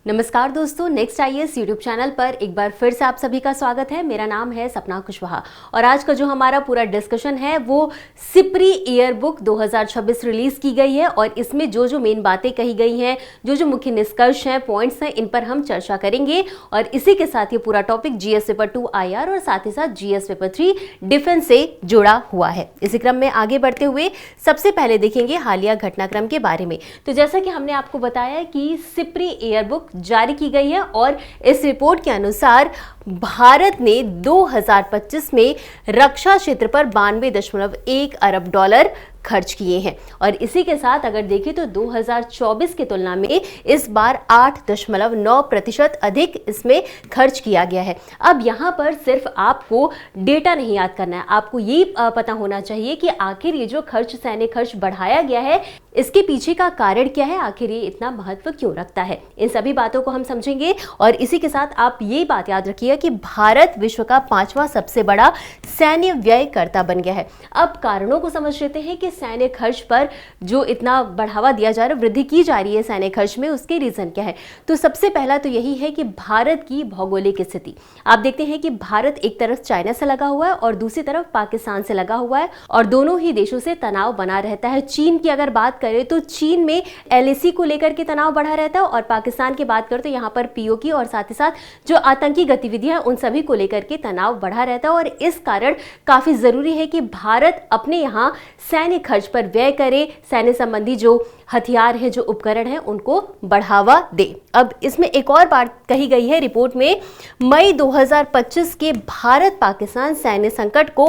नमस्कार दोस्तों, next IAS YouTube channel पर एक बार फिर से आप सभी का स्वागत है। मेरा नाम है सपना कुशवाहा और आज का जो हमारा पूरा डिस्कशन है वो सिप्री ईयर बुक 2026 रिलीज की गई है और इसमें जो जो मेन बातें कही गई हैं, जो जो मुख्य निष्कर्ष हैं, पॉइंट्स हैं, इन पर हम चर्चा करेंगे। और इसी के साथ ये पूरा टॉपिक जीएस पेपर 2 IR और साथ ही साथ जीएस पेपर 3 डिफेंस से जुड़ा हुआ है। इसी क्रम में आगे बढ़ते हुए सबसे पहले देखेंगे हालिया घटनाक्रम के बारे में। तो जैसा कि हमने आपको बताया कि सिप्री ईयर बुक जारी की गई है और इस रिपोर्ट के अनुसार भारत ने 2025 में रक्षा क्षेत्र पर 92.1 अरब डॉलर खर्च किए हैं और इसी के साथ अगर देखें तो 2024 की तुलना में इस बार 8.9% अधिक इसमें खर्च किया गया है। अब यहाँ पर सिर्फ आपको डेटा नहीं याद करना है, आपको ये पता होना चाहिए कि आखिर ये जो खर्च, सैन्य खर्च बढ़ाया गया है, इसके पीछे का कारण क्या है, आखिर ये इतना महत्व क्यों रखता है। इन सभी बातों को हम समझेंगे और इसी के साथ आप ये बात याद रखिए कि भारत विश्व का 5वां सबसे बड़ा सैन्य व्ययकर्ता बन गया है। अब कारणों को समझ लेते हैं कि सैन्य खर्च पर जो इतना बढ़ावा दिया जा रहा है, वृद्धि की जा रही है सैन्य खर्च में, उसके रीजन क्या है। तो सबसे पहला तो यही है कि भारत की भौगोलिक स्थिति। आप देखते हैं कि भारत एक तरफ चाइना से लगा हुआ है और दूसरी तरफ पाकिस्तान से लगा हुआ है और दोनों ही देशों से तनाव बना रहता है। चीन की अगर बात करें तो चीन में LAC को लेकर के तनाव बढ़ा रहता है और पाकिस्तान की बात करें तो यहाँ पर POK और साथ ही साथ जो आतंकी गतिविधियां उन सभी को लेकर के तनाव बढ़ा रहता है और इस कारण काफी जरूरी है कि भारत अपने यहाँ सैन्य खर्च पर व्यय करे, सैन्य संबंधी जो हथियार है, जो उपकरण है, उनको बढ़ावा दे। अब इसमें एक और बात कही गई है रिपोर्ट में, मई 2025 के भारत पाकिस्तान सैन्य संकट को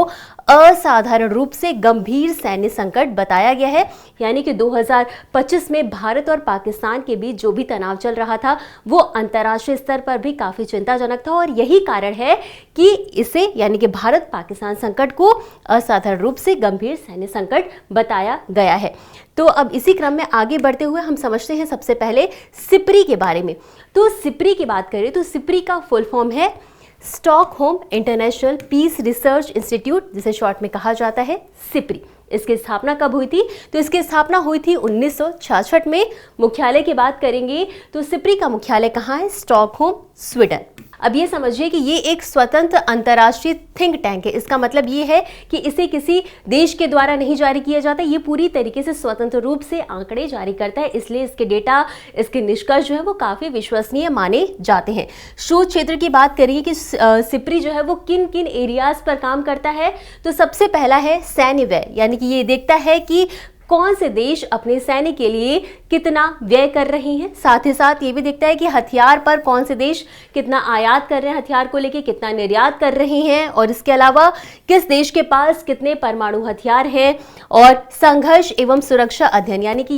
असाधारण रूप से गंभीर सैन्य संकट बताया गया है। यानी कि 2025 में भारत और पाकिस्तान के बीच जो भी तनाव चल रहा था वो अंतर्राष्ट्रीय स्तर पर भी काफी चिंताजनक था और यही कारण है कि इसे यानी कि भारत पाकिस्तान संकट को असाधारण रूप से गंभीर सैन्य संकट बताया गया है। तो अब इसी क्रम में आगे बढ़ते हुए हम समझते हैं सबसे पहले सिप्री के बारे में। तो सिप्री की बात करें तो सिप्री का फुल फॉर्म है Stockholm International Peace Research Institute, जिसे शॉर्ट में कहा जाता है सिप्री। इसकी स्थापना कब हुई थी? तो इसकी स्थापना हुई थी 1966 में। मुख्यालय की बात करेंगे तो सिप्री का मुख्यालय कहाँ है? Stockholm, Sweden. अब ये समझिए कि ये एक स्वतंत्र अंतर्राष्ट्रीय थिंक टैंक है। इसका मतलब ये है कि इसे किसी देश के द्वारा नहीं जारी किया जाता, ये पूरी तरीके से स्वतंत्र रूप से आंकड़े जारी करता है, इसलिए इसके डेटा, इसके निष्कर्ष जो है वो काफी विश्वसनीय माने जाते हैं। शोध क्षेत्र की बात करिए कि सिप्री जो है वो किन किन एरियाज पर काम करता है, तो सबसे पहला है सैन्य व्यय, यानी कि ये देखता है कि कौन से देश अपने सैन्य के लिए कितना व्यय कर रहे हैं। साथ ही साथ ये भी देखता है कि हथियार पर कौन से देश कितना आयात कर रहे हैं, हथियार को लेके कितना निर्यात कर रहे हैं, और इसके अलावा किस देश के पास कितने परमाणु हथियार हैं। और संघर्ष एवं सुरक्षा अध्ययन, यानी कि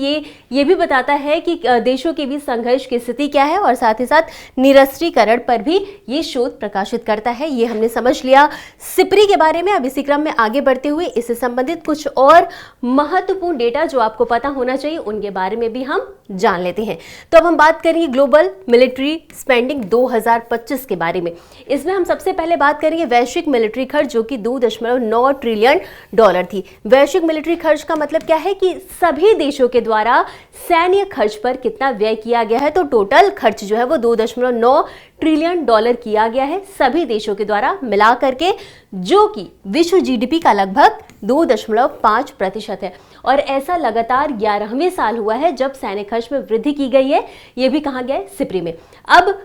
ये भी बताता है कि देशों के बीच संघर्ष की स्थिति क्या है और साथ ही साथ निरस्त्रीकरण पर भी ये शोध प्रकाशित करता है। ये हमने समझ लिया सिप्री के बारे में। अब इसी क्रम में आगे बढ़ते हुए इससे संबंधित कुछ और महत्वपूर्ण डेटा जो आपको पता होना चाहिए उनके बारे में भी हम जान लेते हैं। तो अब हम बात करेंगे ग्लोबल मिलिट्री स्पेंडिंग 2025 के बारे में। इसमें हम सबसे पहले बात करेंगे वैश्विक मिलिट्री खर्च, जो कि 2.9 ट्रिलियन डॉलर थी। वैश्विक मिलिट्री खर्च का मतलब क्या है कि सभी देशों के द्वारा सैन्य खर्च पर कितना व्यय किया गया है। तो टोटल खर्च जो है वो 2.9 ट्रिलियन डॉलर किया गया है सभी देशों के द्वारा मिला करके, जो कि विश्व GDP का लगभग 2.5% है। और ऐसा लगातार 11वें साल हुआ है जब सैन्य खर्च में वृद्धि की गई है। यह भी कहा गया है सिप्री में। अब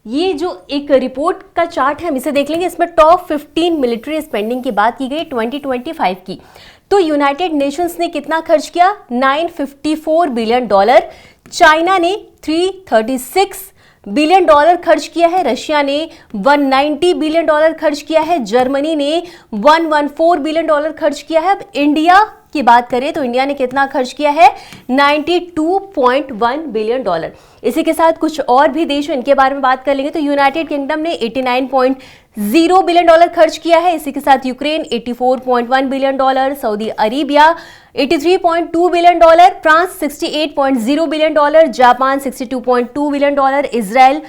ये जो एक रिपोर्ट का चार्ट है हम इसे देख लेंगे। इसमें टॉप 15 मिलिट्री स्पेंडिंग की बात की गई 2025 की। तो यूनाइटेड नेशंस ने कितना खर्च किया? 954 बिलियन डॉलर। चाइना ने 336 बिलियन डॉलर खर्च किया है। रशिया ने 190 बिलियन डॉलर खर्च किया है। जर्मनी ने 114 बिलियन डॉलर खर्च किया है। अब इंडिया की बात करें तो इंडिया ने कितना खर्च किया है? 92.1 बिलियन डॉलर। इसी के साथ कुछ और भी देश इनके बारे में बात कर लेंगे। तो यूनाइटेड किंगडम ने 89.0 बिलियन डॉलर खर्च किया है। इसी के साथ Ukraine 84.1 billion dollar, Saudi Arabia 83.2 billion dollar, France 68.0 billion dollar, Japan 62.2 billion dollar, Israel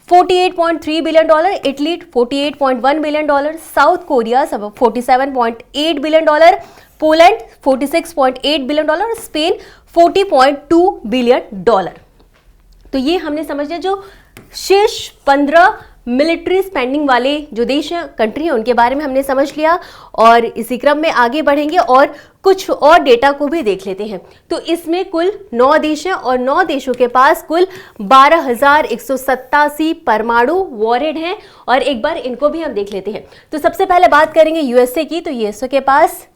48.3 billion dollar, Italy 48.1 billion dollar, south Korea 47.8 billion dollar, Poland 46.8 billion dollar, Spain 40.2 billion dollar. तो ये हमने समझ लिया जो शीर्ष 15 मिलिट्री स्पेंडिंग वाले जो देश हैं, कंट्री हैं, उनके बारे में हमने समझ लिया और इसी क्रम में आगे बढ़ेंगे और कुछ और डेटा को भी देख लेते हैं। तो इसमें कुल 9 देश हैं और 9 देशों के पास कुल 12,187 परमाणु वॉरहेड हैं और एक बार इनको भी हम देख लेते हैं। तो सबसे पहले बात करेंगे यूएसए की। तो यूएसए के पास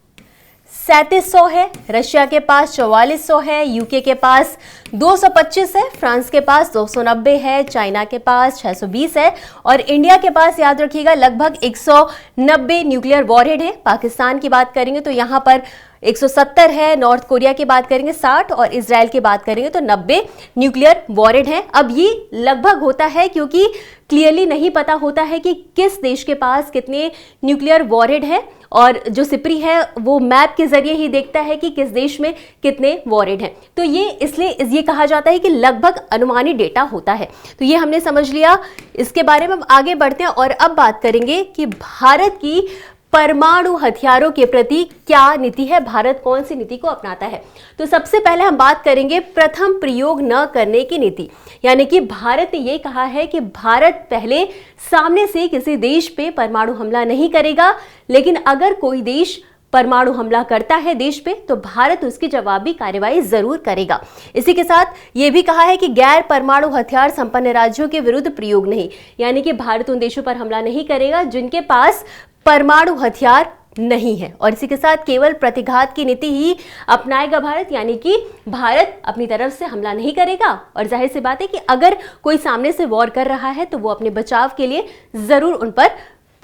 3700 है, रशिया के पास 4400 है, यूके के पास 225 है, फ्रांस के पास 290 है, चाइना के पास 620 है और इंडिया के पास याद रखिएगा लगभग 190 न्यूक्लियर वॉरहेड है। पाकिस्तान की बात करेंगे तो यहाँ पर 170 है, नॉर्थ कोरिया की बात करेंगे 60 और इजराइल की बात करेंगे तो 90 न्यूक्लियर वॉरहेड है। अब ये लगभग होता है क्योंकि क्लियरली नहीं पता होता है कि किस देश के पास कितने न्यूक्लियर वॉरहेड है और जो सिप्री है वो मैप के जरिए ही देखता है कि किस देश में कितने वॉरहेड हैं। तो ये इसलिए ये कहा जाता है कि लगभग अनुमानित डेटा होता है। तो ये हमने समझ लिया, इसके बारे में हम आगे बढ़ते हैं और अब बात करेंगे कि भारत की परमाणु हथियारों के प्रति क्या नीति है, भारत कौन सी नीति को अपनाता है। तो सबसे पहले हम बात करेंगे प्रथम प्रयोग न करने की नीति, यानी कि भारत ने यह कहा है कि भारत पहले सामने से किसी देश पे परमाणु हमला नहीं करेगा, लेकिन अगर कोई देश परमाणु हमला करता है देश पे तो भारत उसकी जवाबी कार्रवाई जरूर करेगा। इसी के साथ ये भी कहा है कि गैर परमाणु हथियार संपन्न राज्यों के विरुद्ध प्रयोग नहीं, यानी कि भारत उन देशों पर हमला नहीं करेगा जिनके पास परमाणु हथियार नहीं है। और इसी के साथ केवल प्रतिघात की नीति ही अपनाएगा भारत, यानी कि भारत अपनी तरफ से हमला नहीं करेगा और जाहिर सी बात है कि अगर कोई सामने से वॉर कर रहा है तो वो अपने बचाव के लिए जरूर उन पर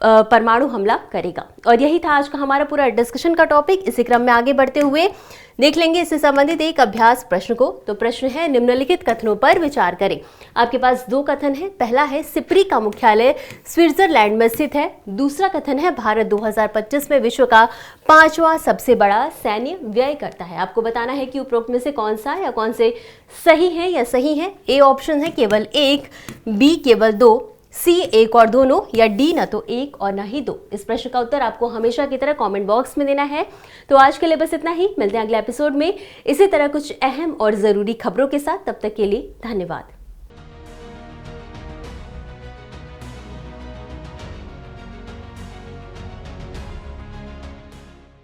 परमाणु हमला करेगा। और यही था आज का हमारा पूरा डिस्कशन का टॉपिक। इसी क्रम में आगे बढ़ते हुए देख लेंगे इससे संबंधित एक अभ्यास प्रश्न को। तो प्रश्न है, निम्नलिखित कथनों पर विचार करें। आपके पास 2 कथन है। पहला है सिप्री का मुख्यालय स्विट्जरलैंड में स्थित है। दूसरा कथन है भारत 2025 में विश्व का 5वां सबसे बड़ा सैन्य व्यय करता है। आपको बताना है कि उपरोक्त में से कौन सा या कौन से सही है या सही है। ए ऑप्शन है केवल 1, बी केवल 2, सी 1 और दोनों, या डी न तो 1 और न ही 2। इस प्रश्न का उत्तर आपको हमेशा की तरह कमेंट बॉक्स में देना है। तो आज के लिए बस इतना ही, मिलते हैं अगले एपिसोड में इसी तरह कुछ अहम और जरूरी खबरों के साथ। तब तक के लिए धन्यवाद।